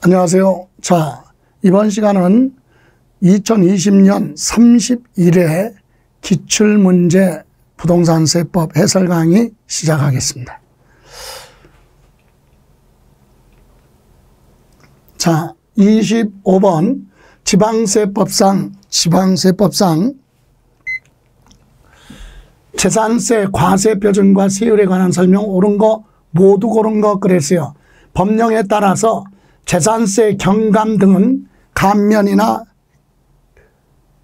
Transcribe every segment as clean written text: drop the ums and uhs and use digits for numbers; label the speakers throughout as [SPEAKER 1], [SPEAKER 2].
[SPEAKER 1] 안녕하세요. 자, 이번 시간은 2020년 31회 기출문제 부동산세법 해설 강의 시작하겠습니다. 자, 25번 지방세법상 재산세 과세 표준과 세율에 관한 설명 옳은 거 모두 고른 거 그랬어요. 법령에 따라서 재산세 경감 등은 감면이나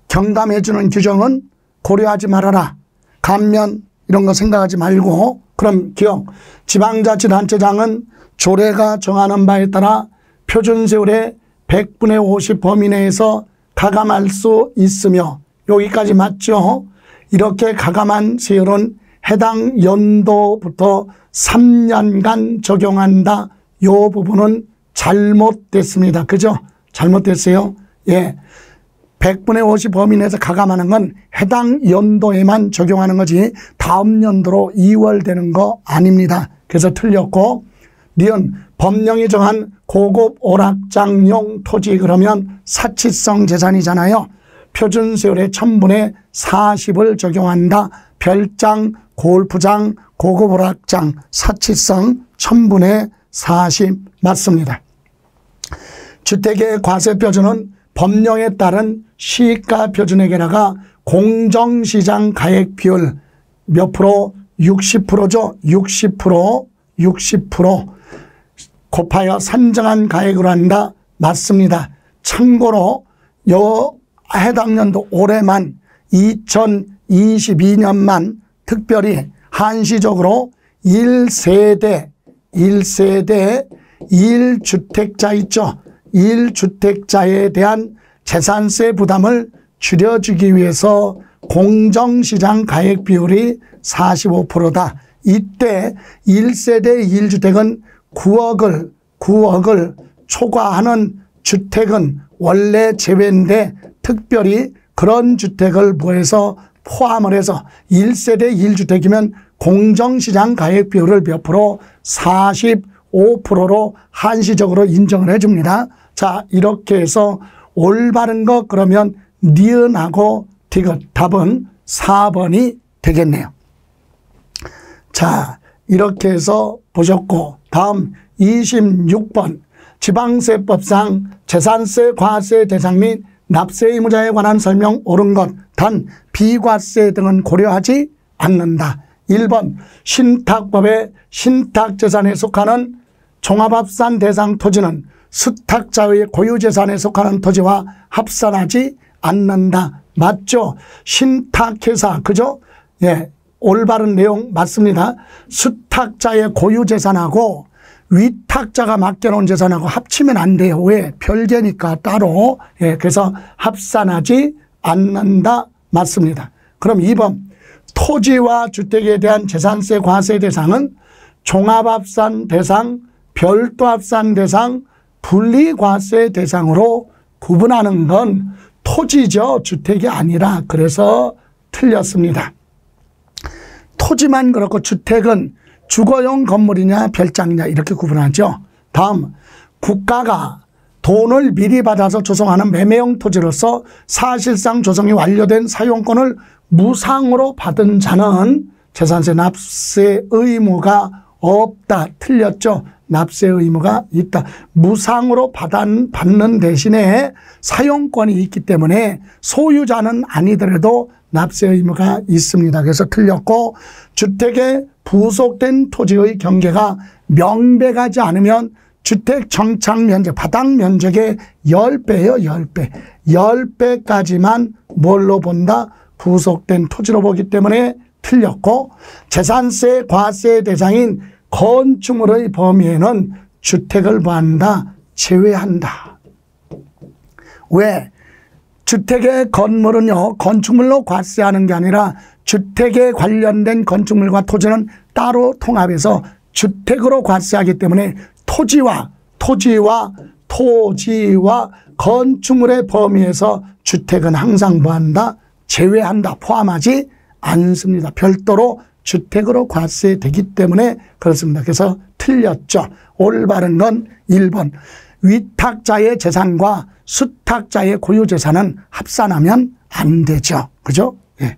[SPEAKER 1] 경감해주는 규정은 고려하지 말아라. 감면 이런 거 생각하지 말고, 그럼 기억. 지방자치단체장은 조례가 정하는 바에 따라 표준세율의 100분의 50 범위 내에서 가감할 수 있으며, 여기까지 맞죠? 이렇게 가감한 세율은 해당 연도부터 3년간 적용한다. 이 부분은 잘못됐습니다. 그죠? 잘못됐어요. 예. 100분의 50 범위 내에서 가감하는 건 해당 연도에만 적용하는 거지 다음 연도로 이월되는 거 아닙니다. 그래서 틀렸고, 니은 법령이 정한 고급 오락장용 토지 그러면 사치성 재산이잖아요. 표준세율의 1000분의 40을 적용한다. 별장, 골프장, 고급 오락장, 사치성 1000분의 40 맞습니다. 주택의 과세표준은 법령에 따른 시가표준액에다가 공정시장 가액 비율 몇 프로? 60%죠. 60% 곱하여 산정한 가액으로 한다. 맞습니다. 참고로 해당 연도 올해만 2022년만 특별히 한시적으로 1세대 1주택자 있죠. 1주택자에 대한 재산세 부담을 줄여주기 위해서 공정시장 가액 비율이 45%다. 이때 1세대 1주택은 9억을 초과하는 주택은 원래 제외인데 특별히 그런 주택을 뭐해서 포함을 해서 1세대 1주택이면 공정시장 가액 비율을 몇 프로? 45%로 한시적으로 인정을 해줍니다. 자, 이렇게 해서 올바른 거 그러면 니은하고 디귿 답은 4번이 되겠네요. 자, 이렇게 해서 보셨고, 다음 26번 지방세법상 재산세 과세 대상 및 납세 의무자에 관한 설명 옳은 것 단 비과세 등은 고려하지 않는다. 1번 신탁법의 신탁재산에 속하는 종합합산 대상 토지는 수탁자의 고유재산에 속하는 토지와 합산하지 않는다. 맞죠? 신탁회사, 그죠? 예, 올바른 내용 맞습니다. 수탁자의 고유재산하고 위탁자가 맡겨놓은 재산하고 합치면 안 돼요. 왜? 별개니까 따로. 예, 그래서 합산하지 않는다. 맞습니다. 그럼 2번 토지와 주택에 대한 재산세 과세 대상은 종합합산 대상, 별도합산 대상, 분리과세 대상으로 구분하는 건 토지죠. 주택이 아니라. 그래서 틀렸습니다. 토지만 그렇고 주택은 주거용 건물이냐 별장이냐 이렇게 구분하죠. 다음, 국가가 돈을 미리 받아서 조성하는 매매용 토지로서 사실상 조성이 완료된 사용권을 무상으로 받은 자는 재산세 납세 의무가 없다. 틀렸죠. 납세 의무가 있다. 무상으로 받는 대신에 사용권이 있기 때문에 소유자는 아니더라도 납세 의무가 있습니다. 그래서 틀렸고, 주택에 부속된 토지의 경계가 명백하지 않으면 주택 정착 면적, 바닥 면적의 10배예요. 10배. 10배까지만 뭘로 본다? 부속된 토지로 보기 때문에 틀렸고, 재산세 과세 대상인 건축물의 범위에는 주택을 뭐한다? 제외한다. 왜? 주택의 건물은요, 건축물로 과세하는 게 아니라 주택에 관련된 건축물과 토지는 따로 통합해서 주택으로 과세하기 때문에 토지와 건축물의 범위에서 주택은 항상 뭐한다? 제외한다. 포함하지 않습니다. 별도로 주택으로 과세되기 때문에 그렇습니다. 그래서 틀렸죠. 올바른 건 1번. 위탁자의 재산과 수탁자의 고유 재산은 합산하면 안 되죠. 그죠? 예.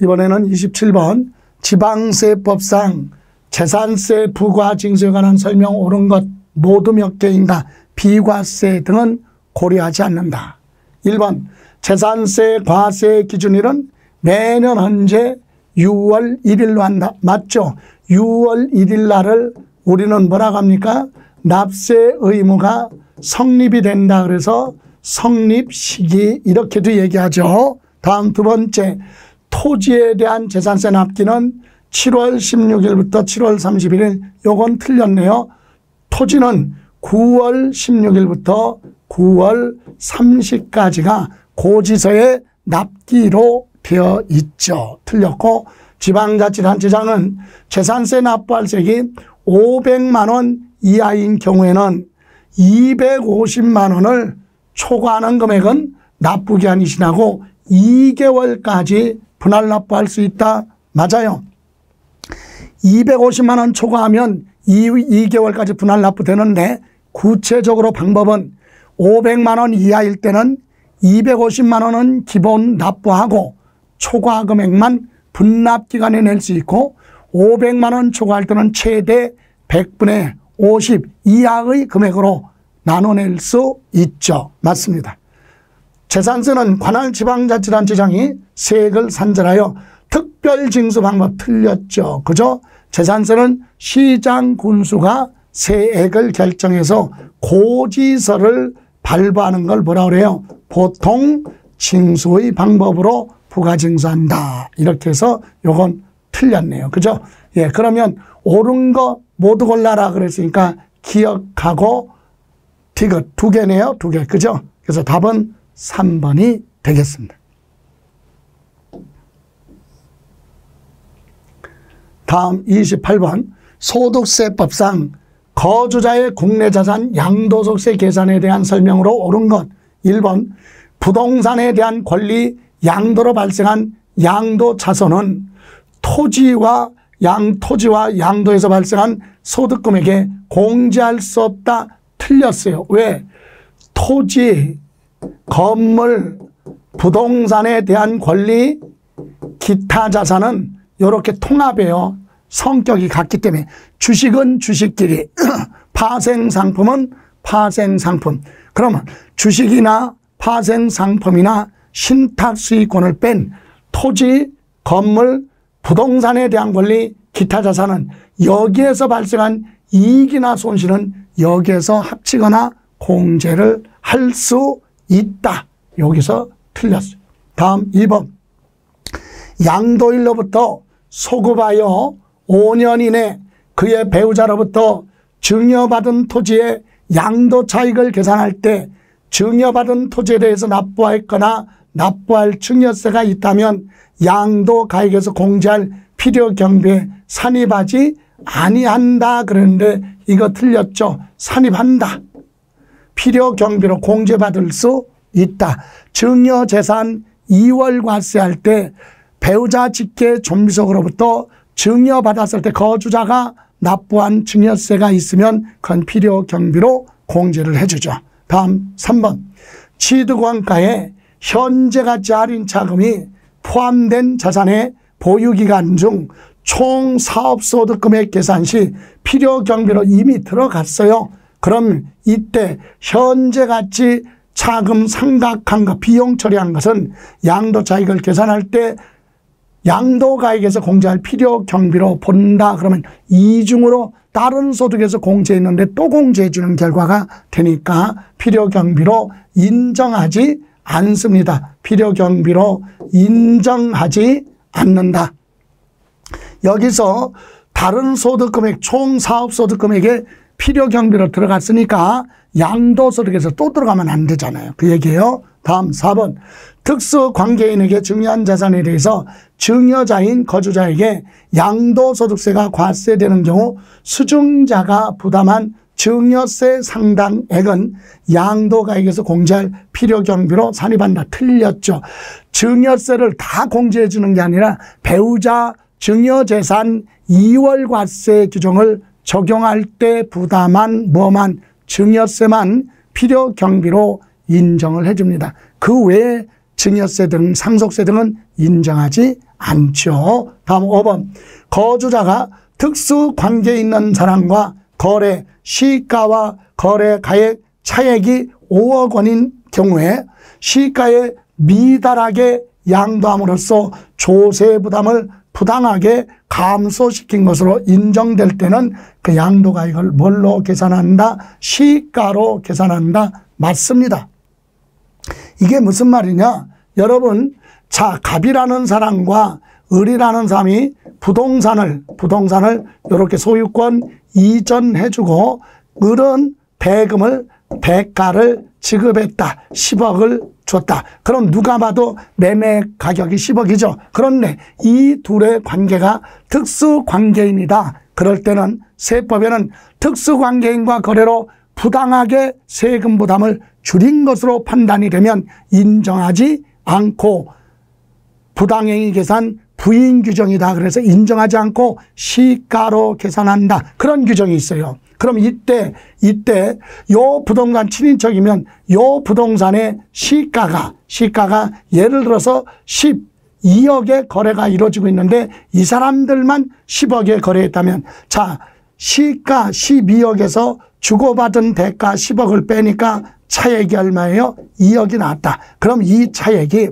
[SPEAKER 1] 이번에는 27번 지방세법상 재산세 부과징수에 관한 설명 옳은 것 모두 몇 개인가 비과세 등은 고려하지 않는다. 1번 재산세 과세 기준일은 매년 현재 6월 1일로 한다. 맞죠? 6월 1일 날을 우리는 뭐라고 합니까? 납세 의무가 성립이 된다. 그래서 성립 시기 이렇게도 얘기하죠. 다음 두 번째 토지에 대한 재산세 납기는 7월 16일부터 7월 31일 요건 틀렸네요. 토지는 9월 16일부터 9월 30일까지가 고지서에 납기로 되어 있죠. 틀렸고 지방자치단체장은 재산세 납부할 세액이 500만 원 이하인 경우에는 250만 원을 초과하는 금액은 납부기한이 지나고 2개월까지 분할 납부할 수 있다. 맞아요. 250만 원 초과하면 2개월까지 분할 납부되는데 구체적으로 방법은 500만 원 이하일 때는 250만 원은 기본 납부하고 초과 금액만 분납기간에 낼 수 있고 500만 원 초과할 때는 최대 100분의 50 이하의 금액으로 나눠낼 수 있죠. 맞습니다. 재산세는 관할 지방자치단체장이 세액을 산정하여 특별징수 방법 틀렸죠. 그죠? 재산세는 시장 군수가 세액을 결정해서 고지서를 발부하는 걸 뭐라 그래요? 보통 징수의 방법으로 부과징수한다. 이렇게 해서 요건 틀렸네요. 그죠? 예, 그러면 옳은 거 모두 골라라 그랬으니까 기억하고 디귿 두 개네요. 두 개. 그죠? 그래서 답은 3번이 되겠습니다. 다음 28번 소득세법상 거주자의 국내 자산 양도소득세 계산에 대한 설명으로 옳은 것 1번 부동산에 대한 권리 양도로 발생한 양도 차손은 토지와 양도에서 발생한 소득금액에 공제할 수 없다. 틀렸어요. 왜? 토지, 건물, 부동산에 대한 권리, 기타 자산은 이렇게 통합해요. 성격이 같기 때문에 주식은 주식끼리 파생상품은 파생상품. 그러면 주식이나 파생상품이나 신탁수익권을 뺀 토지, 건물, 부동산에 대한 권리, 기타 자산은 여기에서 발생한 이익이나 손실은 여기에서 합치거나 공제를 할 수 있다. 여기서 틀렸어요. 다음 2번 양도일로부터 소급하여 5년 이내 그의 배우자로부터 증여받은 토지의 양도 차익을 계산할 때 증여받은 토지에 대해서 납부했거나 납부할 증여세가 있다면 양도 가액에서 공제할 필요 경비에 산입하지 아니한다 그랬는데 이거 틀렸죠. 산입한다. 필요 경비로 공제받을 수 있다. 증여재산 2월 과세할 때 배우자 직계 존비속으로부터 증여받았을 때 거주자가 납부한 증여세가 있으면 그건 필요 경비로 공제를 해주죠. 다음 3번 취득원가에 현재 가치 할인 차금이 포함된 자산의 보유기간 중 총 사업소득금액 계산 시 필요 경비로 이미 들어갔어요. 그럼 이때 현재 가치 차금 상각한 것, 비용 처리한 것은 양도 차익을 계산할 때 양도가액에서 공제할 필요 경비로 본다. 그러면 이중으로 다른 소득에서 공제했는데 또 공제해 주는 결과가 되니까 필요 경비로 인정하지 않습니다. 필요 경비로 인정하지 않는다. 여기서 다른 소득금액 총 사업소득금액에 필요 경비로 들어갔으니까 양도소득에서 또 들어가면 안 되잖아요. 그 얘기예요. 다음 4번 특수관계인에게 증여한 자산에 대해서 증여자인 거주자에게 양도소득세가 과세되는 경우 수증자가 부담한 증여세 상당액은 양도가액에서 공제할 필요 경비로 산입한다. 틀렸죠. 증여세를 다 공제해 주는 게 아니라 배우자 증여재산 2월과세 규정을 적용할 때 부담한 뭐만 증여세만 필요 경비로 인정을 해줍니다. 그 외에 증여세 등 상속세 등은 인정하지 않죠. 다음 5번. 거주자가 특수관계에 있는 사람과 거래 시가와 거래가액 차액이 5억 원인 경우에 시가에 미달하게 양도함으로써 조세 부담을 부당하게 감소시킨 것으로 인정될 때는 그 양도가액을 뭘로 계산한다? 시가로 계산한다. 맞습니다. 이게 무슨 말이냐? 여러분, 자, 갑이라는 사람과 을이라는 사람이 부동산을 이렇게 소유권 이전해주고 을은 대금을 대가를 지급했다. 10억을 줬다. 그럼 누가 봐도 매매 가격이 10억이죠. 그런데 이 둘의 관계가 특수관계인이다. 그럴 때는 세법에는 특수관계인과 거래로 부당하게 세금 부담을 줄인 것으로 판단이 되면 인정하지 않고 부당행위 계산 부인 규정이다. 그래서 인정하지 않고 시가로 계산한다. 그런 규정이 있어요. 그럼 이때 요 부동산 친인척이면 요 부동산의 시가가 예를 들어서 12억의 거래가 이루어지고 있는데 이 사람들만 10억에 거래했다면 자, 시가 12억에서 주고받은 대가 10억을 빼니까 차액이 얼마예요? 2억이 나왔다. 그럼 이 차액이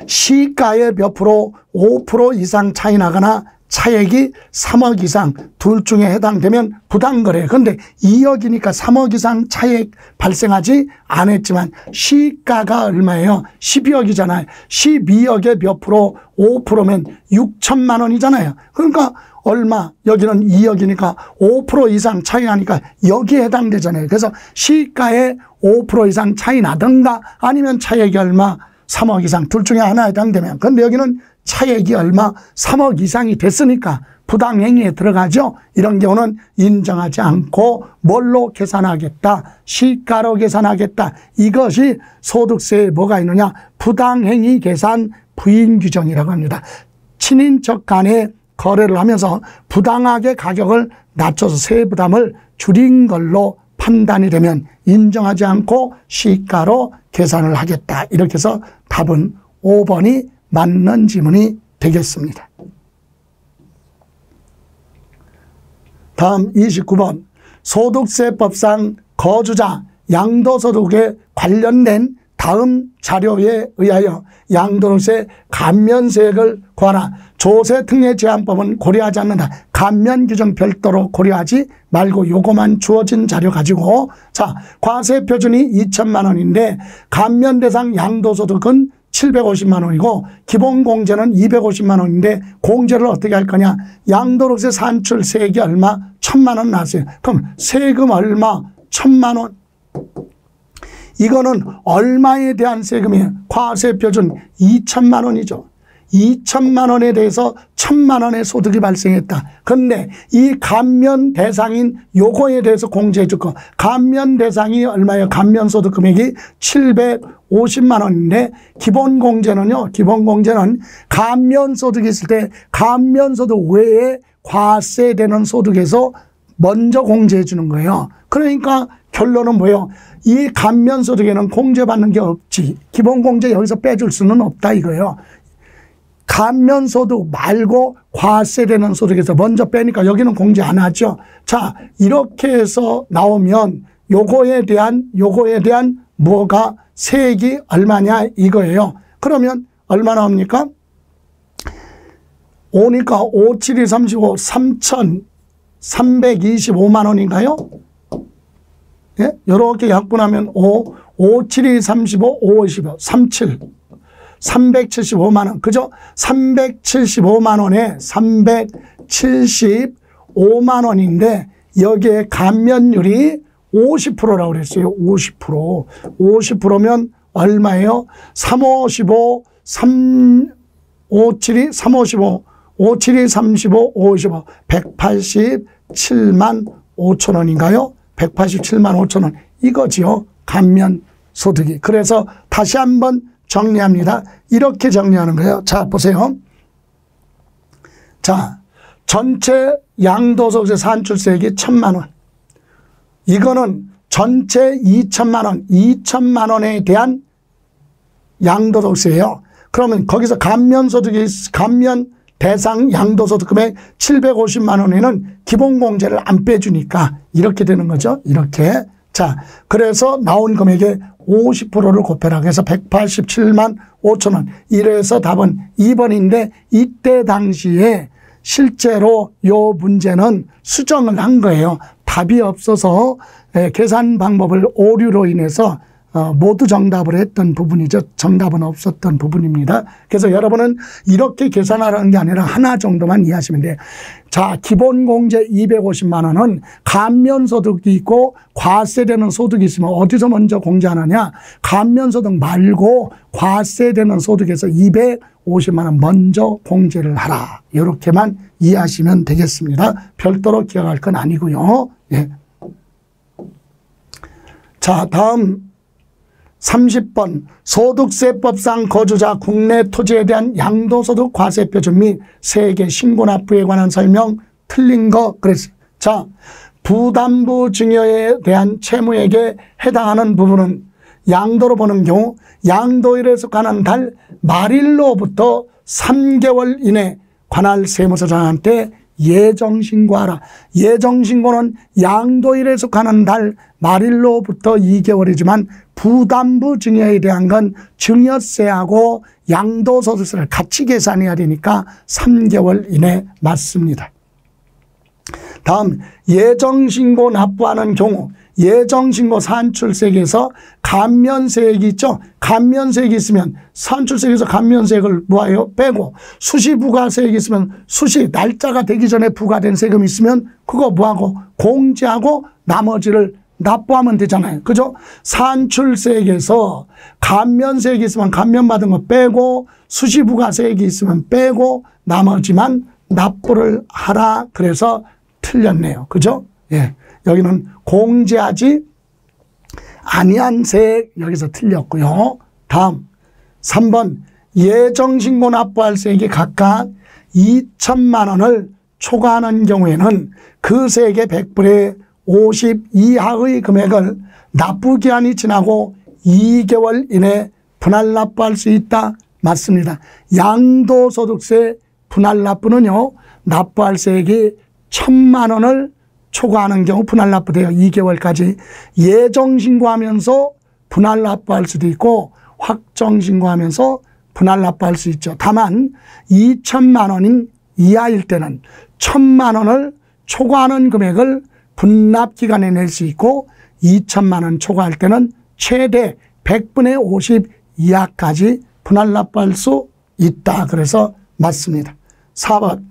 [SPEAKER 1] 시가의 몇 프로? 5% 이상 차이 나거나 차액이 3억 이상 둘 중에 해당되면 부당거래. 그런데 2억이니까 3억 이상 차액 발생하지 않았지만 시가가 얼마예요? 12억이잖아요. 12억의 몇 프로? 5%면 6천만 원이잖아요. 그러니까 얼마? 여기는 2억이니까 5% 이상 차이 나니까 여기에 해당되잖아요. 그래서 시가에 5% 이상 차이 나든가 아니면 차액이 얼마? 3억 이상 둘 중에 하나에 해당되면. 그런데 여기는 차액이 얼마? 3억 이상이 됐으니까 부당행위에 들어가죠. 이런 경우는 인정하지 않고 뭘로 계산하겠다? 시가로 계산하겠다. 이것이 소득세에 뭐가 있느냐? 부당행위 계산 부인 규정이라고 합니다. 친인척 간에 거래를 하면서 부당하게 가격을 낮춰서 세 부담을 줄인 걸로 판단이 되면 인정하지 않고 시가로 계산을 하겠다. 이렇게 해서 답은 5번이 맞는 지문이 되겠습니다. 다음 29번. 소득세법상 거주자 양도소득에 관련된 다음 자료에 의하여 양도세 감면세액을 구하라. 조세특례제한법은 고려하지 않는다. 감면 규정 별도로 고려하지 말고 요거만 주어진 자료 가지고 자, 과세 표준이 2천만 원인데 감면 대상 양도소득은 750만 원이고 기본공제는 250만 원인데 공제를 어떻게 할 거냐. 양도세 산출세액이 얼마? 1,000만 원 나왔어요. 그럼 세금 얼마? 1,000만 원. 이거는 얼마에 대한 세금이에요? 과세 표준 2천만 원이죠. 2천만 원에 대해서 1,000만 원의 소득이 발생했다. 그런데 이 감면 대상인 요거에 대해서 공제해 줄 거. 감면 대상이 얼마예요? 감면 소득 금액이 750만 원인데 기본 공제는요. 기본 공제는 감면 소득이 있을 때 감면 소득 외에 과세되는 소득에서 먼저 공제해 주는 거예요. 그러니까 결론은 뭐예요? 이 감면 소득에는 공제받는 게 없지. 기본 공제 여기서 빼줄 수는 없다 이거예요. 감면 소득 말고 과세되는 소득에서 먼저 빼니까 여기는 공제 안 하죠. 자, 이렇게 해서 나오면 요거에 대한 뭐가 세액이 얼마냐 이거예요. 그러면 얼마 나옵니까? 5니까 5, 7, 2, 35, 3,325만 원인가요? 예? 이렇게 약분하면 5, 5, 7, 2, 35, 5, 25, 37. 375만 원. 그죠? 375만 원에 375만 원인데 여기에 감면율이 50%라고 그랬어요. 50%. 50%면 얼마예요? 355, 357이 355, 57이 35, 55, 187만 5천 원인가요? 187만 5천 원. 이거지요. 감면 소득이. 그래서 다시 한번 정리합니다. 이렇게 정리하는 거예요. 자, 보세요. 자, 전체 양도소득세 산출세액이 1,000만 원. 이거는 전체 2천만 원, 2천만 원에 대한 양도소득세예요. 그러면 거기서 감면소득이, 감면 대상 양도소득 금액 750만 원에는 기본공제를 안 빼주니까 이렇게 되는 거죠. 이렇게. 자, 그래서 나온 금액의 50%를 곱해라. 해서 187만 5천 원. 이래서 답은 2번인데 이때 당시에 실제로 요 문제는 수정을 한 거예요. 답이 없어서 계산 방법을 오류로 인해서 모두 정답을 했던 부분이죠. 정답은 없었던 부분입니다. 그래서 여러분은 이렇게 계산하라는 게 아니라 하나 정도만 이해하시면 돼요. 자, 기본공제 250만 원은 감면소득이 있고 과세되는 소득이 있으면 어디서 먼저 공제하느냐. 감면소득 말고 과세되는 소득에서 250만 원 먼저 공제를 하라. 이렇게만 이해하시면 되겠습니다. 별도로 기억할 건 아니고요. 예. 자, 다음 30번 소득세법상 거주자 국내 토지에 대한 양도소득 과세표준 및 세액의 신고 납부에 관한 설명 틀린 거 그랬어요. 자, 부담부 증여에 대한 채무액에 해당하는 부분은 양도로 보는 경우 양도일에 속하는 달 말일로부터 3개월 이내 관할 세무서장한테 예정신고하라. 예정신고는 양도일에 속하는 달 말일로부터 2개월이지만 부담부 증여에 대한 건 증여세하고 양도소득세를 같이 계산해야 되니까 3개월 이내 맞습니다. 다음 예정신고 납부하는 경우 예정신고 산출세액에서 감면세액이 있죠. 감면세액이 있으면 산출세액에서 감면세액을 뭐예요? 빼고 수시부가세액이 있으면 수시 날짜가 되기 전에 부과된 세금이 있으면 그거 뭐하고 공제하고 나머지를 납부하면 되잖아요. 그죠? 산출세액에서 감면세액이 있으면 감면받은 거 빼고 수시부가세액이 있으면 빼고 나머지만 납부를 하라. 그래서 틀렸네요. 그죠? 예. 여기는 공제하지 아니한 세액 여기서 틀렸고요. 다음 3번 예정신고 납부할 세액이 각각 2천만 원을 초과하는 경우에는 그 세액의 100분의 50 이하의 금액을 납부기한이 지나고 2개월 이내 분할 납부할 수 있다. 맞습니다. 양도소득세 분할 납부는요. 납부할 세액이 1,000만 원을 초과하는 경우 분할 납부돼요. 2개월까지. 예정신고하면서 분할 납부할 수도 있고 확정신고하면서 분할 납부할 수 있죠. 다만 2천만 원인 이하일 때는 1,000만 원을 초과하는 금액을 분납기간에 낼 수 있고 2천만 원 초과할 때는 최대 100분의 50 이하까지 분할 납부할 수 있다. 그래서 맞습니다. 4번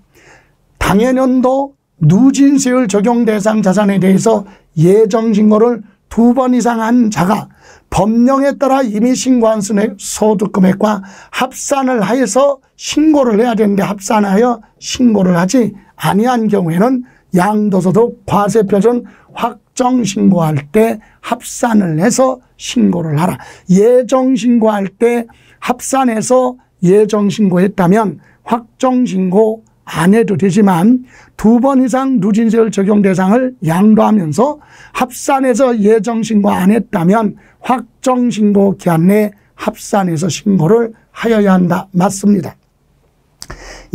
[SPEAKER 1] 당해년도 누진세율 적용 대상 자산에 대해서 예정신고를 2번 이상 한 자가 법령에 따라 이미 신고한 소득금액과 합산을 하여서 신고를 해야 되는데 합산하여 신고를 하지 아니한 경우에는 양도소득 과세표준 확정신고할 때 합산을 해서 신고를 하라. 예정신고할 때 합산해서 예정신고했다면 확정신고 안 해도 되지만 2번 이상 누진세율 적용 대상을 양도하면서 합산해서 예정신고 안 했다면 확정신고 기한 내에 합산해서 신고를 하여야 한다. 맞습니다.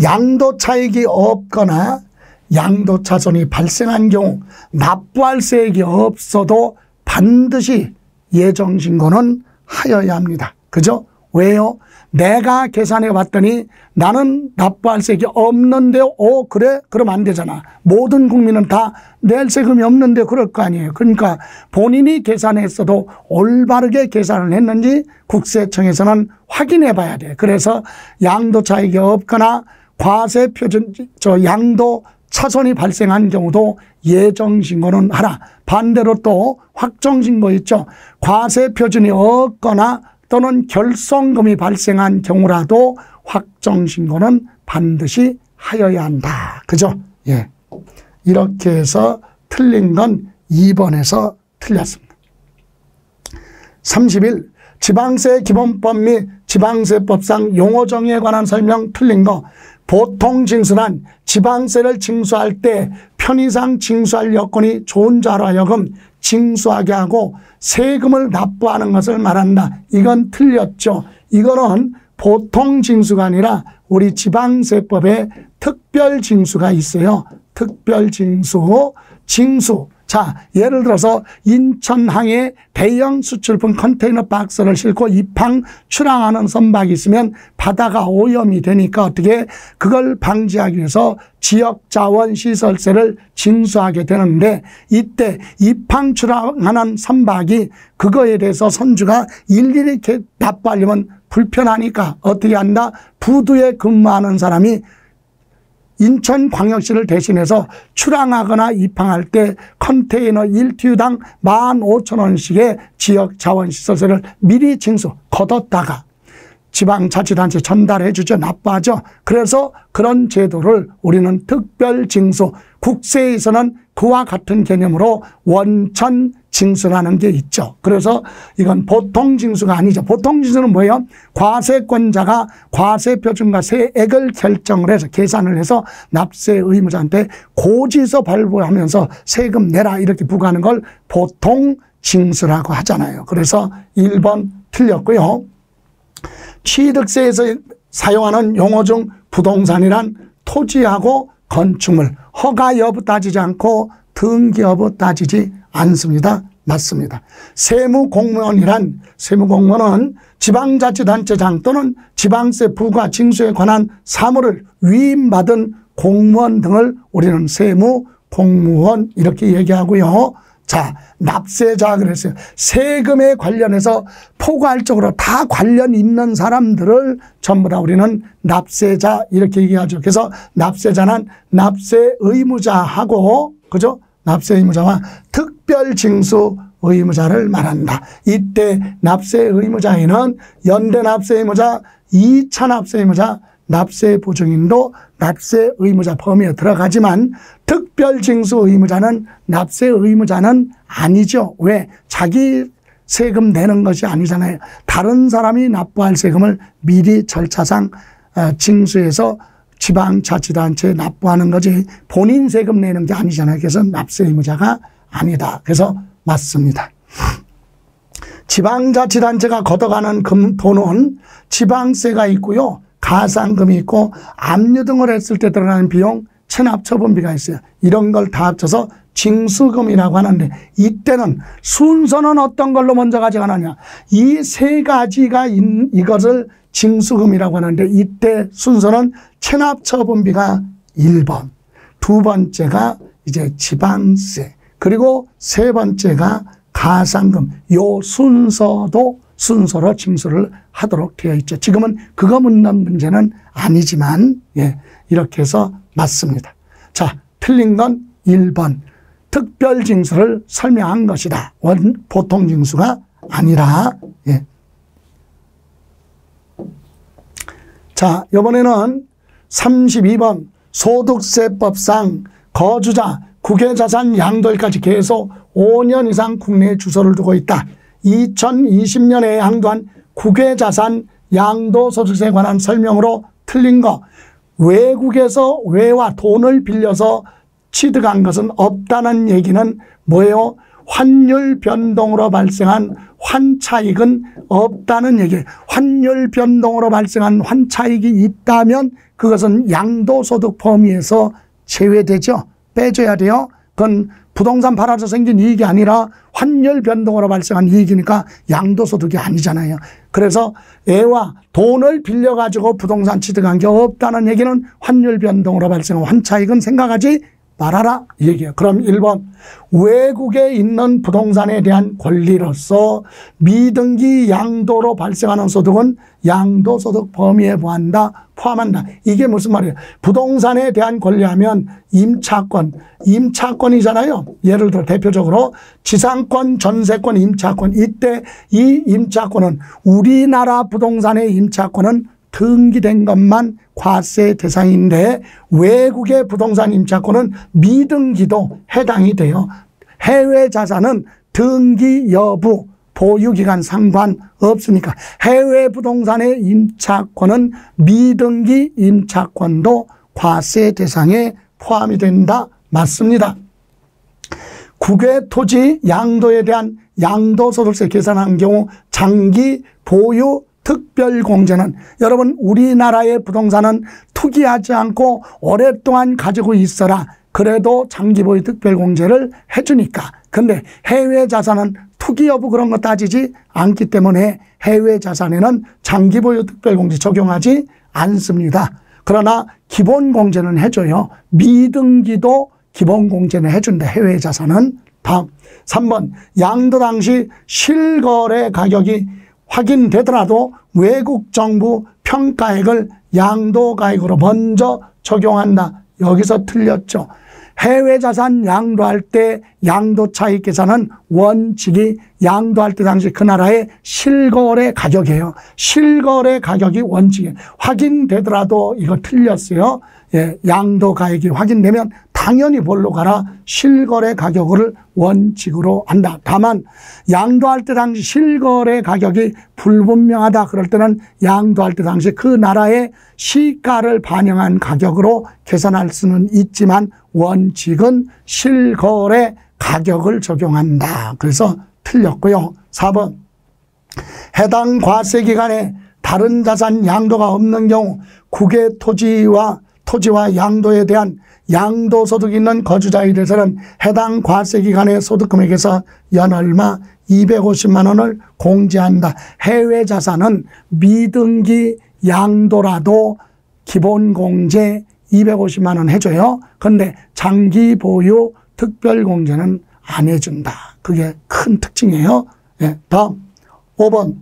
[SPEAKER 1] 양도 차익이 없거나 양도 차손이 발생한 경우 납부할 세액이 없어도 반드시 예정신고는 하여야 합니다. 그죠? 왜요? 내가 계산해 봤더니 나는 납부할 세액이 없는데 그래? 그러면 안 되잖아. 모든 국민은 다 낼 세금이 없는데 그럴 거 아니에요. 그러니까 본인이 계산했어도 올바르게 계산을 했는지 국세청에서는 확인해 봐야 돼. 그래서 양도 차익이 없거나 과세 표준 양도 차손이 발생한 경우도 예정신고는 하라. 반대로 또 확정신고 있죠. 과세 표준이 없거나 또는 결손금이 발생한 경우라도 확정신고는 반드시 하여야 한다. 그죠? 예. 이렇게 해서 틀린 건 2번에서 틀렸습니다. 31. 지방세 기본법 및 지방세법상 용어 정의에 관한 설명 틀린 거. 보통 징수란 지방세를 징수할 때 편의상 징수할 여건이 좋은 자로 하여금 징수하게 하고 세금을 납부하는 것을 말한다. 이건 틀렸죠. 이거는 보통 징수가 아니라 우리 지방세법에 특별 징수가 있어요. 특별 징수, 징수. 자, 예를 들어서 인천항에 대형 수출품 컨테이너 박스를 싣고 입항 출항하는 선박이 있으면 바다가 오염이 되니까 어떻게 그걸 방지하기 위해서 지역자원시설세를 징수하게 되는데, 이때 입항 출항하는 선박이 그거에 대해서 선주가 일일이 이렇게 납부하려면 불편하니까 어떻게 한다? 부두에 근무하는 사람이 인천광역시를 대신해서 출항하거나 입항할 때 컨테이너 1TU당 15,000원씩의 지역자원시설세를 미리 징수 걷었다가 지방자치단체 전달해 주죠. 납부하죠. 그래서 그런 제도를 우리는 특별징수, 국세에서는 그와 같은 개념으로 원천징수라는 게 있죠. 그래서 이건 보통징수가 아니죠. 보통징수는 뭐예요? 과세권자가 과세표준과 세액을 결정을 해서 계산을 해서 납세 의무자한테 고지서 발부하면서 세금 내라 이렇게 부과하는 걸 보통징수라고 하잖아요. 그래서 1번 틀렸고요. 취득세에서 사용하는 용어 중 부동산이란 토지하고 건축물, 허가 여부 따지지 않고 등기 여부 따지지 않습니다. 맞습니다. 세무공무원이란, 세무공무원은 지방자치단체장 또는 지방세 부과 징수에 관한 사무를 위임받은 공무원 등을 우리는 세무공무원 이렇게 얘기하고요. 자, 납세자 그랬어요. 세금에 관련해서 포괄적으로 다 관련 있는 사람들을 전부 다 우리는 납세자 이렇게 얘기하죠. 그래서 납세자는 납세 의무자하고, 그죠? 납세 의무자와 특별징수 의무자를 말한다. 이때 납세 의무자에는 연대 납세 의무자, 2차 납세 의무자, 납세 보증인도 납세 의무자 범위에 들어가지만 특별징수 의무자는 납세 의무자는 아니죠. 왜? 자기 세금 내는 것이 아니잖아요. 다른 사람이 납부할 세금을 미리 절차상 징수해서 지방자치단체에 납부하는 거지 본인 세금 내는 게 아니잖아요. 그래서 납세 의무자가 아니다. 그래서 맞습니다. 지방자치단체가 걷어가는 돈은 지방세가 있고요. 가산금이 있고 압류 등을 했을 때 들어가는 비용, 체납처분비가 있어요. 이런 걸 다 합쳐서 징수금이라고 하는데, 이때는 순서는 어떤 걸로 먼저 가져가느냐. 이 세 가지가 이것을 징수금이라고 하는데, 이때 순서는 체납처분비가 1번, 두 번째가 이제 지방세, 그리고 세 번째가 가산금. 요 순서로 징수를 하도록 되어 있죠. 지금은 그거 묻는 문제는 아니지만, 예, 이렇게 해서 맞습니다. 자, 틀린 건 1번. 특별징수를 설명한 것이다. 보통징수가 아니라, 예. 자, 이번에는 32번 소득세법상 거주자, 국외자산 양도일까지 계속 5년 이상 국내에 주소를 두고 있다. 2020년에 양도한 국외자산 양도소득세에 관한 설명으로 틀린 거. 외국에서 외화 돈을 빌려서 취득한 것은 없다는 얘기는 뭐예요? 환율 변동으로 발생한 환차익은 없다는 얘기예요. 환율 변동으로 발생한 환차익이 있다면 그것은 양도소득 범위에서 제외되죠. 빼줘야 돼요. 그건 부동산 팔아서 생긴 이익이 아니라 환율 변동으로 발생한 이익이니까 양도소득이 아니잖아요. 그래서 애와 돈을 빌려가지고 부동산 취득한 게 없다는 얘기는 환율 변동으로 발생한 환차익은 생각하지 말아라 이 얘기예요. 그럼 1번 외국에 있는 부동산에 대한 권리로서 미등기 양도로 발생하는 소득은 양도소득 범위에 포함한다. 이게 무슨 말이에요? 부동산에 대한 권리하면 임차권이잖아요. 예를 들어 대표적으로 지상권, 전세권, 임차권. 이때 이 임차권은 우리나라 부동산의 임차권은 등기된 것만 과세 대상인데 외국의 부동산 임차권은 미등기도 해당이 돼요. 해외 자산은 등기 여부 보유기간 상관없으니까 해외 부동산의 임차권은 미등기 임차권도 과세 대상에 포함이 된다. 맞습니다. 국외 토지 양도에 대한 양도소득세 계산한 경우 장기 보유 특별공제는 여러분 우리나라의 부동산은 투기하지 않고 오랫동안 가지고 있어라. 그래도 장기보유 특별공제를 해주니까. 근데 해외 자산은 투기 여부 그런 거 따지지 않기 때문에 해외 자산에는 장기보유 특별공제 적용하지 않습니다. 그러나 기본공제는 해줘요. 미등기도 기본공제는 해준다. 해외 자산은. 다음 3번 양도 당시 실거래 가격이 확인되더라도 외국 정부 평가액을 양도가액으로 먼저 적용한다. 여기서 틀렸죠. 해외 자산 양도할 때 양도 차익 계산은 원칙이 양도할 때 당시 그 나라의 실거래 가격이에요. 실거래 가격이 원칙이에요. 확인되더라도 이거 틀렸어요. 예, 양도 가액이 확인되면 당연히 뭘로 가라? 실거래 가격을 원칙으로 한다. 다만 양도할 때 당시 실거래 가격이 불분명하다. 그럴 때는 양도할 때 당시 그 나라의 시가를 반영한 가격으로 계산할 수는 있지만 원칙은 실거래 가격을 적용한다. 그래서 틀렸고요. 4번 해당 과세 기간에 다른 자산 양도가 없는 경우 국외 토지와 양도에 대한 양도소득이 있는 거주자에 대해서는 해당 과세기간의 소득금액에서 연 얼마 250만 원을 공제한다. 해외 자산은 미등기 양도라도 기본공제 250만 원 해줘요. 그런데 장기보유 특별공제는 안 해준다. 그게 큰 특징이에요. 네, 다음 5번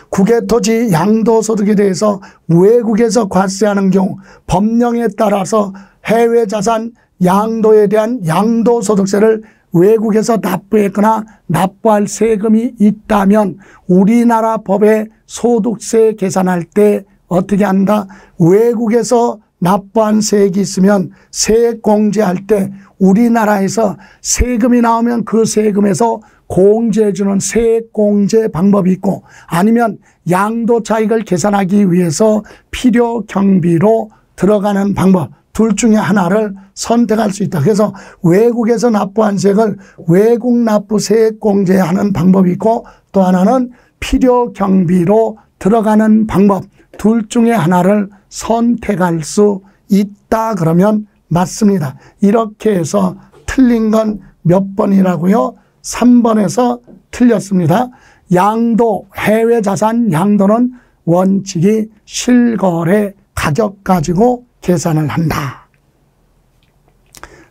[SPEAKER 1] 국외 토지 양도소득에 대해서 외국에서 과세하는 경우 법령에 따라서 해외 자산 양도에 대한 양도소득세를 외국에서 납부했거나 납부할 세금이 있다면 우리나라 법에 소득세 계산할 때 어떻게 한다? 외국에서 납부한 세액이 있으면 세액 공제할 때 우리나라에서 세금이 나오면 그 세금에서 공제해 주는 세액 공제 방법이 있고 아니면 양도 차익을 계산하기 위해서 필요 경비로 들어가는 방법 둘 중에 하나를 선택할 수 있다. 그래서 외국에서 납부한 세액을 외국 납부 세액 공제하는 방법이 있고 또 하나는 필요 경비로 들어가는 방법 둘 중에 하나를 선택할 수 있다. 그러면 맞습니다. 이렇게 해서 틀린 건 몇 번이라고요? 3번에서 틀렸습니다. 양도, 해외 자산 양도는 원칙이 실거래 가격 가지고 계산을 한다.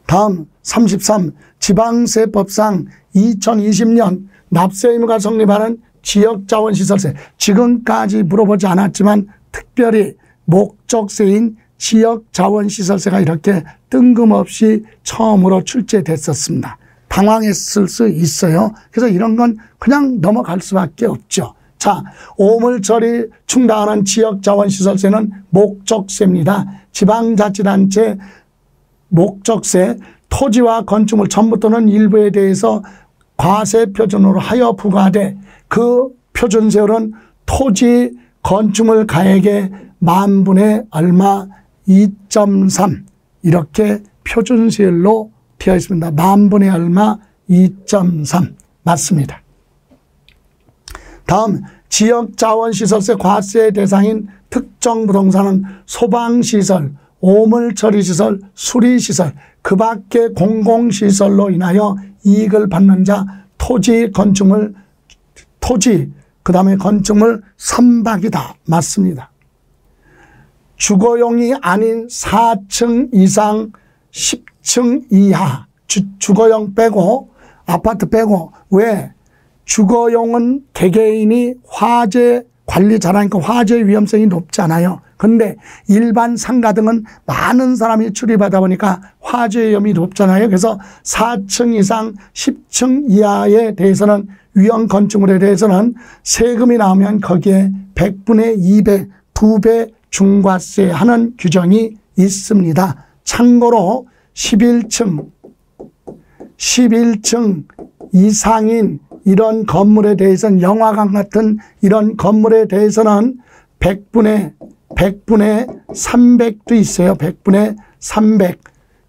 [SPEAKER 1] 다음 33. 지방세법상 2020년 납세 의무가 성립하는 지역자원시설세. 지금까지 물어보지 않았지만 특별히 목적세인 지역자원시설세가 이렇게 뜬금없이 처음으로 출제됐었습니다. 당황했을 수 있어요. 그래서 이런 건 그냥 넘어갈 수밖에 없죠. 자, 오물처리 충당하는 지역자원시설세는 목적세입니다. 지방자치단체 목적세, 토지와 건축물 전부 또는 일부에 대해서 과세 표준으로 하여 부과돼 그 표준세율은 토지 건축물 가액의 만분의 얼마 2.3 이렇게 표준세율로 되어 있습니다. 만분의 얼마 2.3 맞습니다. 다음 지역자원시설세 과세 대상인 특정 부동산은 소방시설, 오물처리시설, 수리시설 그 밖의 공공시설로 인하여 이익을 받는 자 토지, 건축물, 그 다음에 건축물 선박이다. 맞습니다. 주거용이 아닌 4층 이상 10층 이하 주거용 빼고 아파트 빼고 왜? 주거용은 개개인이 화재 관리 잘하니까 화재 위험성이 높잖아요. 근데 일반 상가 등은 많은 사람이 출입하다 보니까 화재 위험이 높잖아요. 그래서 4층 이상 10층 이하에 대해서는 위험 건축물에 대해서는 세금이 나오면 거기에 100분의 2배, 2배 중과세 하는 규정이 있습니다. 참고로 11층 이상인 이런 건물에 대해서는 영화관 같은 이런 건물에 대해서는 100분의 300도 있어요. 100분의 300.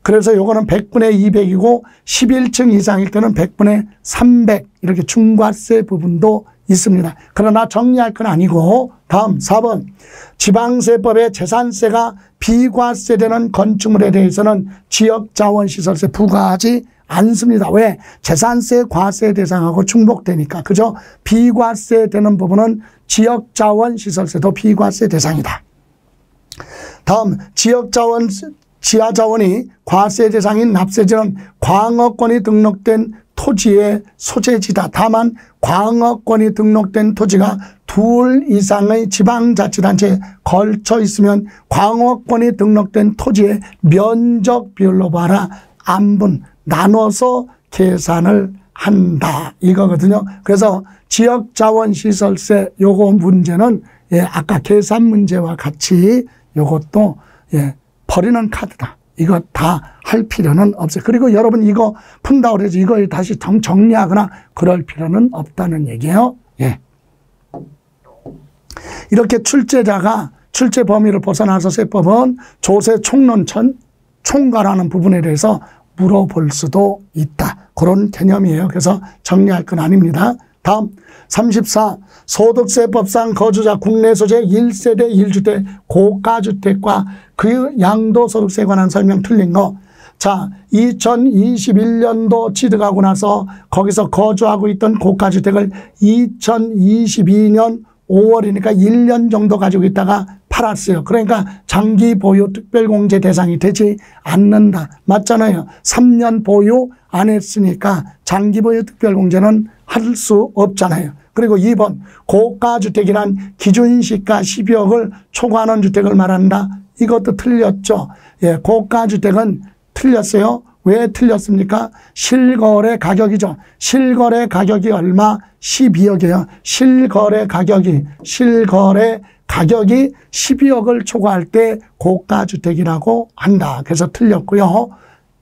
[SPEAKER 1] 그래서 요거는 100분의 200이고 11층 이상일 때는 100분의 300 이렇게 중과세 부분도 있습니다. 그러나 정리할 건 아니고 다음 4번 지방세법에 재산세가 비과세되는 건축물에 대해서는 지역자원시설세 부과하지 않습니다. 왜? 재산세 과세 대상하고 중복되니까. 그죠? 비과세되는 부분은 지역자원시설세도 비과세 대상이다. 다음 지역자원 지하자원이 과세 대상인 납세지는 광어권이 등록된 토지의 소재지다. 다만 광어권이 등록된 토지가 둘 이상의 지방자치단체에 걸쳐 있으면 광어권이 등록된 토지의 면적 비율로 봐라. 안분 나눠서 계산을 한다. 이거거든요. 그래서 지역자원시설세 요거 문제는 아까 계산 문제와 같이 요것도 버리는 카드다. 이거 다 할 필요는 없어요. 그리고 여러분 이거 푼다고 해서 이걸 다시 정리하거나 그럴 필요는 없다는 얘기예요. 이렇게 출제자가 출제 범위를 벗어나서 세법은 조세 총론천 총괄하는 부분에 대해서 물어볼 수도 있다. 그런 개념이에요. 그래서 정리할 건 아닙니다. 다음 34 소득세법상 거주자 국내 소재 1세대 1주택 고가주택과 그 양도소득세에 관한 설명 틀린 거. 자, 2021년도 취득하고 나서 거기서 거주하고 있던 고가주택을 2022년 5월이니까 1년 정도 가지고 있다가 팔았어요. 그러니까 장기 보유 특별공제 대상이 되지 않는다. 맞잖아요. 3년 보유 안 했으니까 장기 보유 특별공제는 할 수 없잖아요. 그리고 2번 고가주택이란 기준시가 12억을 초과하는 주택을 말한다. 이것도 틀렸죠. 고가주택은 틀렸어요. 왜 틀렸습니까? 실거래 가격이죠. 실거래 가격이 얼마? 12억이에요. 실거래 가격이 12억을 초과할 때 고가주택이라고 한다. 그래서 틀렸고요.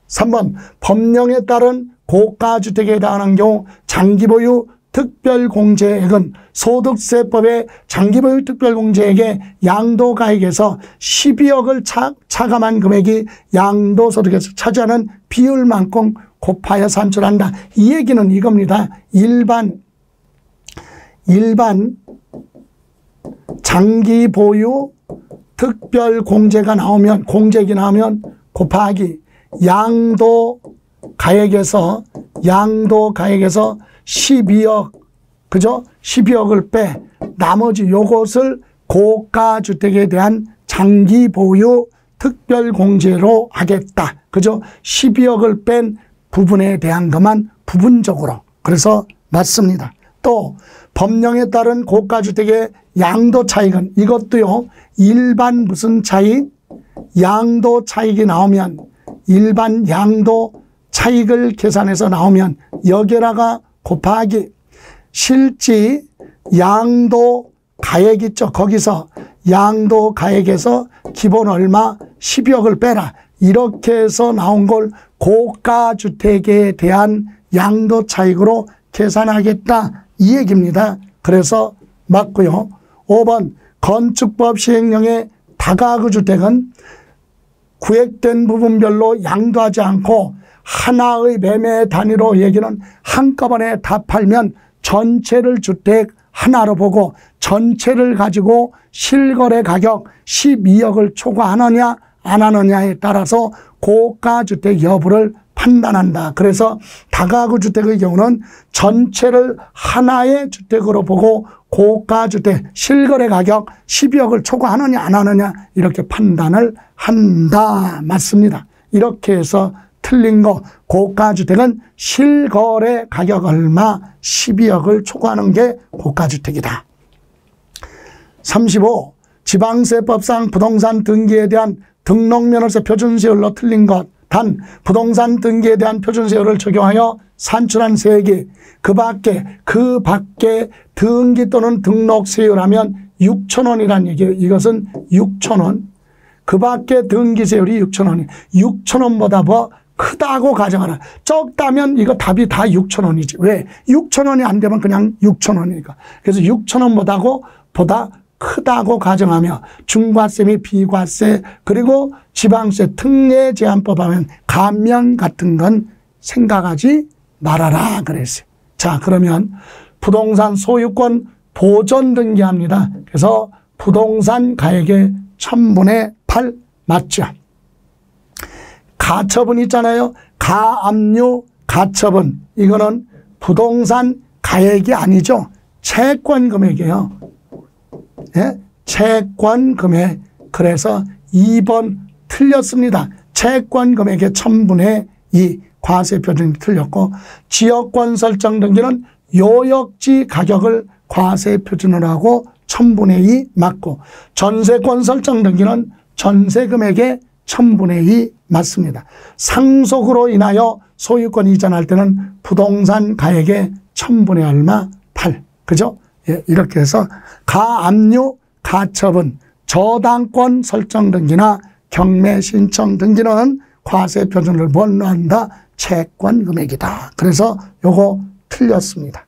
[SPEAKER 1] 3번 법령에 따른 고가주택에 해당하는 경우 장기보유 특별공제액은 소득세법의 장기보유 특별공제액의 양도가액에서 12억을 차감한 금액이 양도소득에서 차지하는 비율만큼 곱하여 산출한다. 이 얘기는 이겁니다. 일반 장기보유 특별공제가 나오면 공제액이 나오면 곱하기 양도가액에서 12억, 그죠? 12억을 빼 나머지 요것을 고가주택에 대한 장기 보유 특별공제로 하겠다. 그죠? 12억을 뺀 부분에 대한 것만 부분적으로. 그래서 맞습니다. 또 법령에 따른 고가주택의 양도 차익은 이것도요. 일반 무슨 차익? 양도 차익이 나오면 일반 양도 차익을 계산해서 나오면 여기다가 곱하기 실지 양도 가액 있죠. 거기서 양도 가액에서 기본 얼마 12억을 빼라. 이렇게 해서 나온 걸 고가주택에 대한 양도 차익으로 계산하겠다. 이 얘기입니다. 그래서 맞고요. 5번 건축법 시행령의 다가구 주택은 구획된 부분별로 양도하지 않고 하나의 매매 단위로 얘기는 한꺼번에 다 팔면 전체를 주택 하나로 보고 전체를 가지고 실거래 가격 12억을 초과하느냐 안 하느냐에 따라서 고가주택 여부를 판단한다. 그래서 다가구 주택의 경우는 전체를 하나의 주택으로 보고 고가주택 실거래 가격 12억을 초과하느냐 안 하느냐 이렇게 판단을 한다. 맞습니다. 이렇게 해서 틀린 거 고가주택은 실거래 가격 얼마 12억을 초과하는 게 고가주택이다. 35. 지방세법상 부동산 등기에 대한 등록면허세 표준세율로 틀린 것. 단 부동산 등기에 대한 표준세율을 적용하여 산출한 세액이 그 밖에 등기 또는 등록세율하면 6,000원이라는 얘기예요. 이것은 6,000원. 그 밖에 등기세율이 6,000원이 6,000원보다 더 크다고 가정하라. 적다면 이거 답이 다 6,000원이지. 왜? 6,000원이 안 되면 그냥 6,000원이니까. 그래서 6,000원보다 크다고 가정하며 중과세 및 비과세 그리고 지방세 특례 제한법 하면 감면 같은 건 생각하지 말아라 그랬어요. 자, 그러면 부동산 소유권 보존 등기합니다. 그래서 부동산 가액의 1000분의 8 맞죠? 가처분 있잖아요. 가압류 가처분. 이거는 부동산 가액이 아니죠. 채권 금액이에요. 예? 채권 금액. 그래서 2번 틀렸습니다. 채권 금액의 1000분의 2 과세 표준이 틀렸고, 지역권 설정 등기는 요역지 가격을 과세 표준으로 하고 1000분의 2 맞고, 전세권 설정 등기는 전세 금액의 1000분의 2 맞습니다. 상속으로 인하여 소유권 이전할 때는 부동산 가액의 1000분의 얼마? 8. 그죠? 예, 이렇게 해서 가압류, 가처분, 저당권 설정 등기나 경매 신청 등기는 과세 표준을 뭘로 한다? 채권 금액이다. 그래서 요거 틀렸습니다.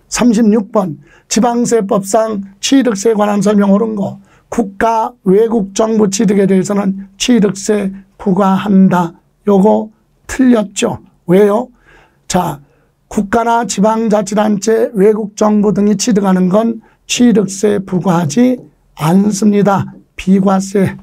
[SPEAKER 1] 36번 지방세법상 취득세에 관한 설명 옳은 거. 국가 외국 정부 취득에 대해서는 취득세 부과한다. 요거 틀렸죠. 왜요? 자, 국가나 지방자치단체, 외국 정부 등이 취득하는 건 취득세 부과하지 않습니다. 비과세.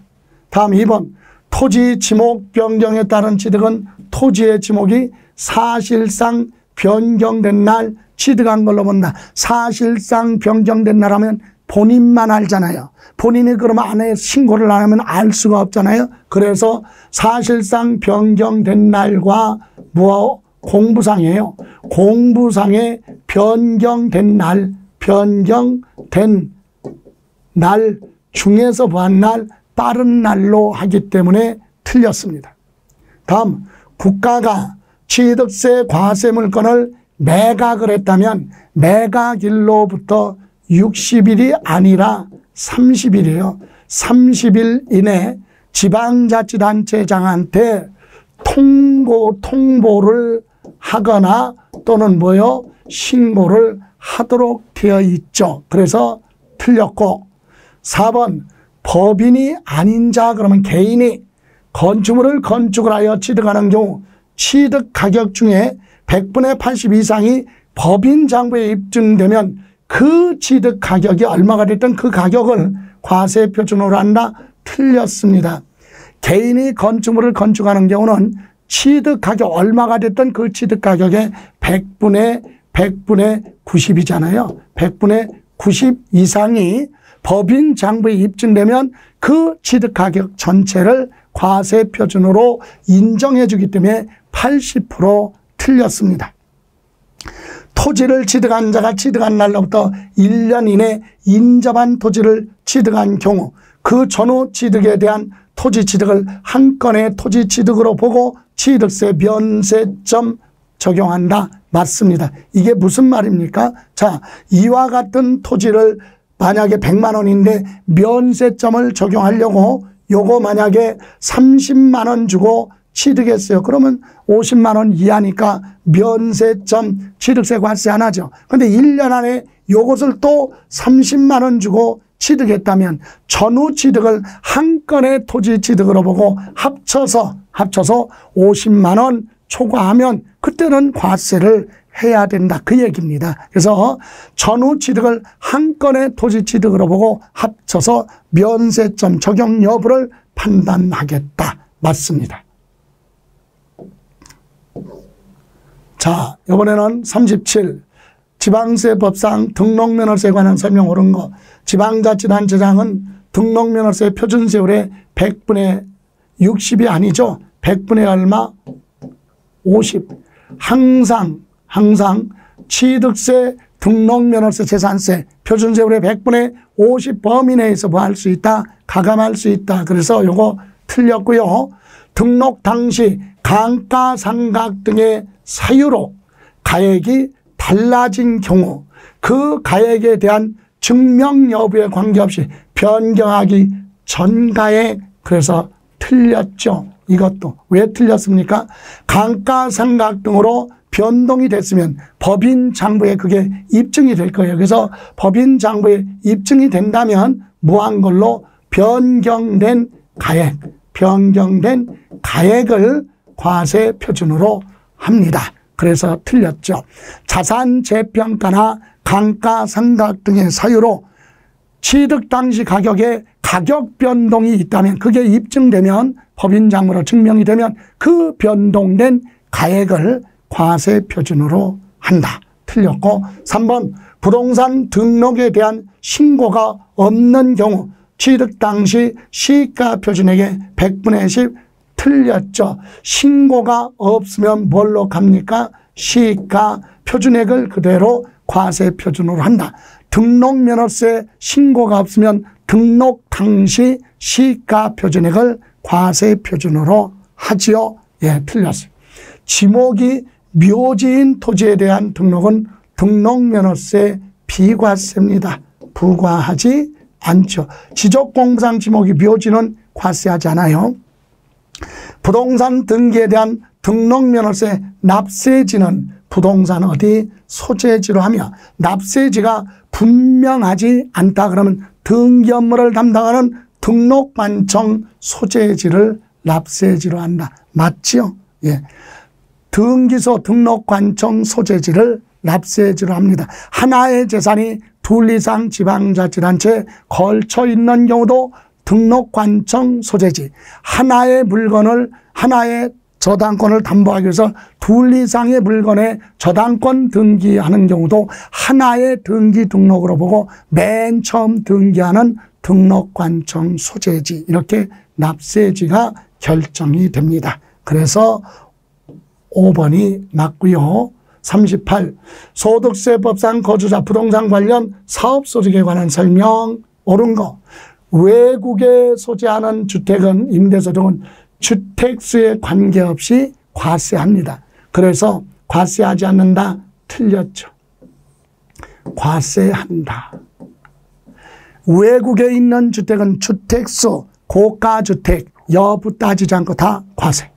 [SPEAKER 1] 다음 2번 토지 지목 변경에 따른 취득은 토지의 지목이 사실상 변경된 날 취득한 걸로 본다. 사실상 변경된 날 하면 본인만 알잖아요. 본인이 그러면 안에 신고를 안 하면 알 수가 없잖아요. 그래서 사실상 변경된 날과 공부상이에요. 공부상에 변경된 날 중에서 보한 날 빠른 날로 하기 때문에 틀렸습니다. 다음 국가가 취득세 과세 물건을 매각을 했다면 매각일로부터 60일이 아니라 30일이에요. 30일 이내 지방자치단체장한테 통보를 하거나 또는 신고를 하도록 되어 있죠. 그래서 틀렸고, 4번 법인이 아닌 자 그러면 개인이 건축물을 건축을 하여 취득하는 경우 취득 가격 중에 100분의 80 이상이 법인 장부에 입증되면 그 취득 가격이 얼마가 됐든 그 가격을 과세 표준으로 한다. 틀렸습니다. 개인이 건축물을 건축하는 경우는 취득 가격 얼마가 됐든 그 취득 가격의 100분의 90이잖아요. 100분의 90 이상이 법인 장부에 입증되면 그 취득 가격 전체를 과세 표준으로 인정해 주기 때문에 80% 틀렸습니다. 토지를 취득한 자가 취득한 날로부터 1년 이내 인접한 토지를 취득한 경우 그 전후 취득에 대한 토지 취득을 한 건의 토지 취득으로 보고 취득세 면세점 적용한다. 맞습니다. 이게 무슨 말입니까? 자, 이와 같은 토지를 만약에 100만 원인데 면세점을 적용하려고 요거 만약에 30만 원 주고 취득했어요. 그러면 50만 원 이하니까 면세점 취득세 과세 안 하죠. 그런데 1년 안에 요것을 또 30만 원 주고 취득했다면 전후 취득을 한 건의 토지 취득으로 보고 합쳐서 50만 원 초과하면 그때는 과세를 해야 된다. 그 얘기입니다. 그래서 전후 취득을 한 건의 토지 취득으로 보고 합쳐서 면세점 적용 여부를 판단하겠다. 맞습니다. 자, 이번에는 37. 지방세법상 등록면허세에 관한 설명 옳은 거. 지방자치단체장은 등록면허세 표준세율의 100분의 60이 아니죠. 100분의 얼마? 50. 항상 취득세, 등록면허세, 재산세, 표준세율의 100분의 50 범위 내에서 뭐 할 수 있다? 가감할 수 있다. 그래서 요거 틀렸고요. 등록 당시 감가상각 등의 사유로 가액이 달라진 경우 그 가액에 대한 증명 여부에 관계없이 변경하기 전 가액, 그래서 틀렸죠. 이것도 왜 틀렸습니까? 감가상각 등으로 변동이 됐으면 법인장부에 그게 입증이 될 거예요. 그래서 법인장부에 입증이 된다면 무한걸로 변경된 가액을 과세 표준으로 합니다. 그래서 틀렸죠. 자산 재평가나 감가상각 등의 사유로 취득 당시 가격에 가격 변동이 있다면 그게 입증되면 법인장부로 증명이 되면 그 변동된 가액을 과세 표준으로 한다. 틀렸고 3번 부동산 등록에 대한 신고가 없는 경우 취득 당시 시가 표준액의 100분의 10 틀렸죠. 신고가 없으면 뭘로 갑니까? 시가 표준액을 그대로 과세 표준으로 한다. 등록면허세 신고가 없으면 등록 당시 시가 표준액을 과세 표준으로 하지요. 예, 틀렸어요. 지목이 묘지인 토지에 대한 등록은 등록면허세 비과세입니다. 부과하지 않죠. 지적공부상 지목이 묘지는 과세하지 않아요. 부동산 등기에 대한 등록면허세 납세지는 부동산 어디 소재지로 하며 납세지가 분명하지 않다 그러면 등기 업무를 담당하는 등록관청 소재지를 납세지로 한다. 맞죠? 예. 등기소 등록관청 소재지를 납세지로 합니다. 하나의 재산이 둘 이상 지방자치단체에 걸쳐 있는 경우도 등록관청 소재지, 하나의 물건을 하나의 저당권을 담보하기 위해서 둘 이상의 물건에 저당권 등기하는 경우도 하나의 등기 등록으로 보고 맨 처음 등기하는 등록관청 소재지 이렇게 납세지가 결정이 됩니다. 그래서 5번이 맞고요. 38. 소득세법상 거주자 부동산 관련 사업소득에 관한 설명 옳은 거. 외국에 소재하는 주택은 임대소득은 주택수에 관계없이 과세합니다. 그래서 과세하지 않는다. 틀렸죠. 과세한다. 외국에 있는 주택은 주택수, 고가주택, 여부 따지지 않고 다 과세.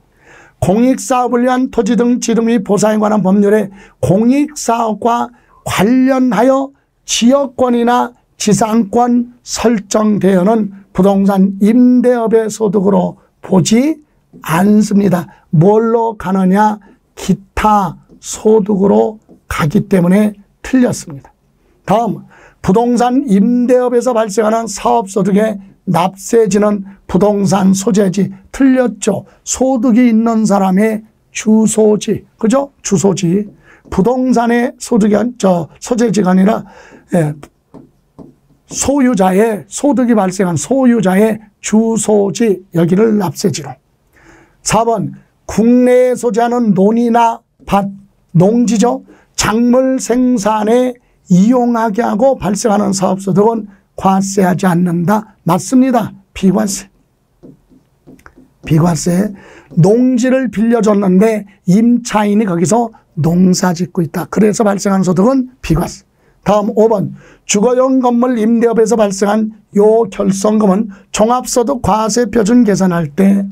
[SPEAKER 1] 공익사업을 위한 토지 등 지름이 보상에 관한 법률에 공익사업과 관련하여 지역권이나 지상권 설정되어는 부동산 임대업의 소득으로 보지 않습니다. 뭘로 가느냐? 기타 소득으로 가기 때문에 틀렸습니다. 다음, 부동산 임대업에서 발생하는 사업소득의 납세지는 부동산 소재지. 틀렸죠. 소득이 있는 사람의 주소지. 그죠? 주소지. 부동산의 소득이, 소재지가 아니라, 소유자의, 소득이 발생한 소유자의 주소지. 여기를 납세지로. 4번, 국내에 소재하는 논이나 밭, 농지죠. 작물 생산에 이용하게 하고 발생하는 사업소득은 과세하지 않는다. 맞습니다. 비과세. 비과세. 농지를 빌려줬는데 임차인이 거기서 농사 짓고 있다. 그래서 발생한 소득은 비과세. 다음 5번. 주거용 건물 임대업에서 발생한 요 결성금은 종합소득 과세 표준 계산할 때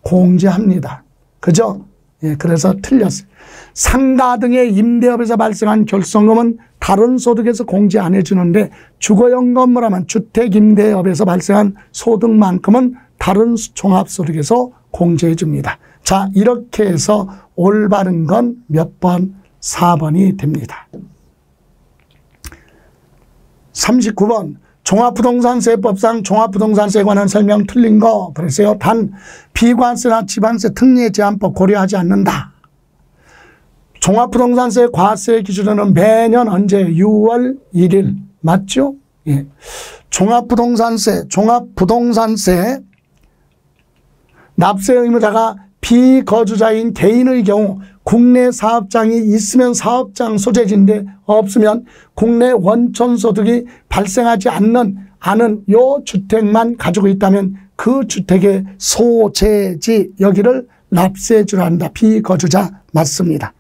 [SPEAKER 1] 공제합니다. 그죠? 예, 그래서 틀렸어요. 상가 등의 임대업에서 발생한 결성금은 다른 소득에서 공제 안 해주는데 주거용 건물하면 주택임대업에서 발생한 소득만큼은 다른 종합소득에서 공제해 줍니다. 자, 이렇게 해서 올바른 건 몇 번? 4번이 됩니다. 39번. 종합부동산세법상 종합부동산세에 관한 설명 틀린 거 그랬어요. 단 비과세나 지방세 특례 제한법 고려하지 않는다. 종합부동산세 과세 기준은 매년 언제? 6월 1일 맞죠? 예. 종합부동산세 납세 의무자가 비거주자인 개인의 경우 국내 사업장이 있으면 사업장 소재지인데 없으면 국내 원천소득이 발생하지 않은 요 주택만 가지고 있다면 그 주택의 소재지 여기를 납세지로 한다. 비거주자 맞습니다.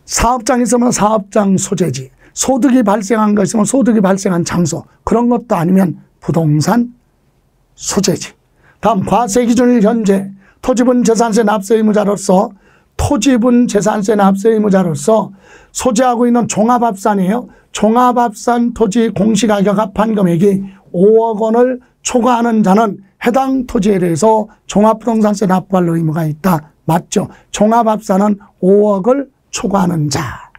[SPEAKER 1] 사업장이 있으면 사업장 소재지, 소득이 발생한 거 있으면 소득이 발생한 장소, 그런 것도 아니면 부동산 소재지. 다음 과세 기준일 현재 토지분 재산세 납세 의무자로서 소지하고 있는 종합합산이에요. 종합합산 토지 공시가격 합한 금액이 5억 원을 초과하는 자는 해당 토지에 대해서 종합부동산세 납부할 의무가 있다. 맞죠? 종합합산은 5억을 초과하는 자.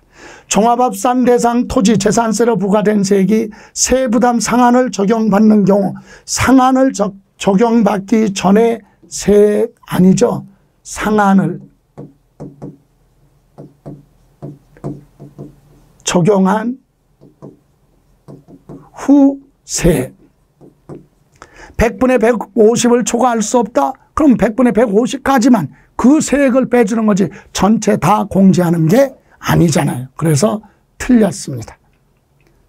[SPEAKER 1] 종합합산 대상 토지 재산세로 부과된 세액이 세부담 상한을 적용받는 경우, 상한을 적용받기 전에 세액 아니죠. 상한을 적용한 후 세액. 100분의 150을 초과할 수 없다? 그럼 100분의 150까지만 그 세액을 빼주는 거지 전체 다 공제하는 게 아니잖아요. 그래서 틀렸습니다.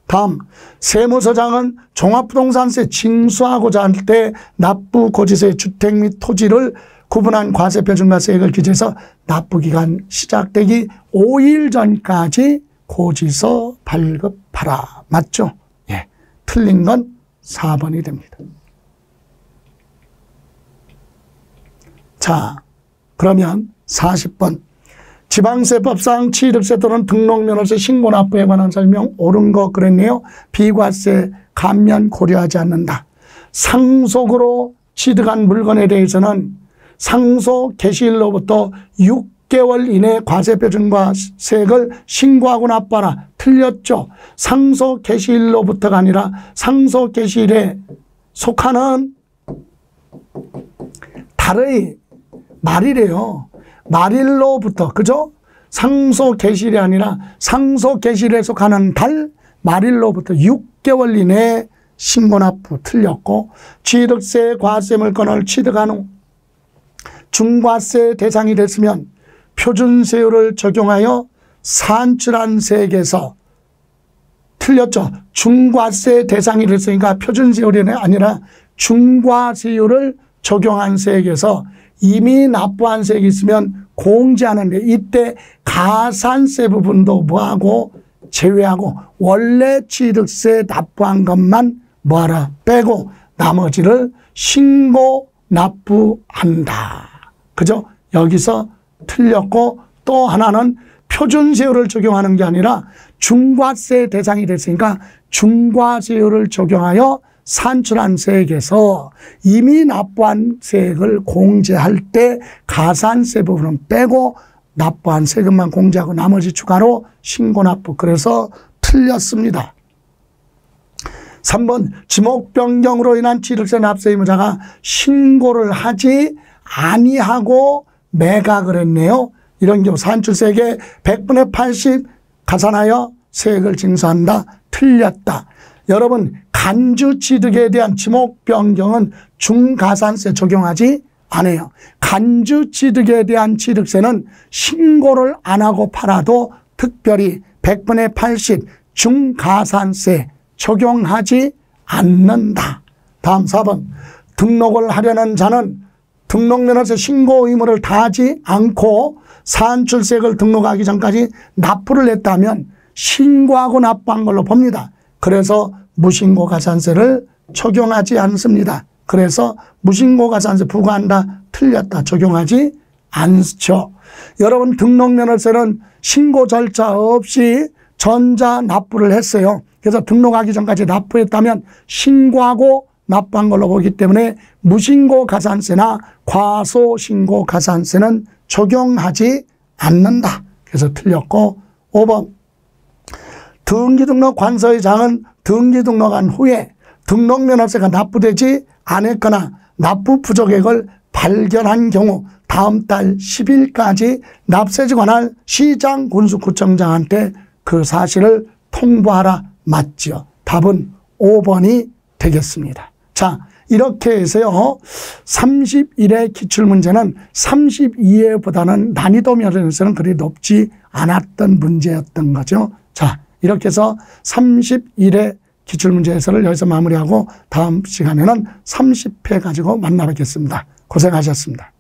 [SPEAKER 1] 다음, 세무서장은 종합부동산세 징수하고자 할 때 납부고지서의 주택 및 토지를 구분한 과세표준과 세액을 기재해서 납부기간 시작되기 5일 전까지 고지서 발급하라. 맞죠? 예. 틀린 건 4번이 됩니다. 자, 그러면 40번. 지방세법상 취득세 또는 등록면허세 신고납부에 관한 설명 옳은 거 그랬네요. 비과세 감면 고려하지 않는다. 상속으로 취득한 물건에 대해서는 상속 개시일로부터 6개월 이내 과세표준과 세액을 신고하고 납부하라. 틀렸죠. 상속 개시일로부터가 아니라 상속 개시일에 속하는 달의 말이래요. 말일로부터, 그죠? 상속 개시일이 아니라 상속 개시일에 속하는 달 말일로부터 6개월 이내에 신고납부 틀렸고, 취득세 과세 물건을 취득한 후 중과세 대상이 됐으면 표준세율을 적용하여 산출한 세액에서 틀렸죠. 중과세 대상이 됐으니까 표준세율이 아니라 중과세율을 적용한 세액에서 이미 납부한 세액이 있으면 공제하는데, 이때 가산세 부분도 뭐하고 제외하고 원래 취득세 납부한 것만 뭐하라 빼고 나머지를 신고 납부한다. 그죠? 여기서 틀렸고, 또 하나는 표준세율을 적용하는 게 아니라 중과세 대상이 됐으니까 중과세율을 적용하여 산출한 세액에서 이미 납부한 세액을 공제할 때 가산세 부분은 빼고 납부한 세금만 공제하고 나머지 추가로 신고납부. 그래서 틀렸습니다. 3번, 지목 변경으로 인한 취득세 납세 의무자가 신고를 하지 아니하고 매각을 했네요. 이런 경우 산출세액의 100분의 80 가산하여 세액을 징수한다. 틀렸다. 여러분, 간주 취득에 대한 지목 변경은 중가산세 적용하지 않아요. 간주 취득에 대한 취득세는 신고를 안 하고 팔아도 특별히 100분의 80 중가산세 적용하지 않는다. 다음 4번. 등록을 하려는 자는 등록면허세 신고 의무를 다하지 않고 산출세액을 등록하기 전까지 납부를 했다면 신고하고 납부한 걸로 봅니다. 그래서 무신고 가산세를 적용하지 않습니다. 그래서 무신고 가산세 부과한다. 틀렸다. 적용하지 않죠. 여러분, 등록면허세는 신고 절차 없이 전자 납부를 했어요. 그래서 등록하기 전까지 납부했다면 신고하고 납부한 걸로 보기 때문에 무신고 가산세나 과소신고 가산세는 적용하지 않는다. 그래서 틀렸고, 5번. 등기등록 관서의장은 등기등록한 후에 등록면허세가 납부되지 않았거나 납부 부족액을 발견한 경우 다음 달 10일까지 납세지 관할 시장 군수구청장한테 그 사실을 통보하라. 맞죠? 답은 5번이 되겠습니다. 자, 이렇게 해서요, 31회 기출문제는 32회보다는 난이도 면에서는 그리 높지 않았던 문제였던 거죠. 자, 이렇게 해서 31회 기출문제 해설을 여기서 마무리하고 다음 시간에는 30회 가지고 만나뵙겠습니다. 고생하셨습니다.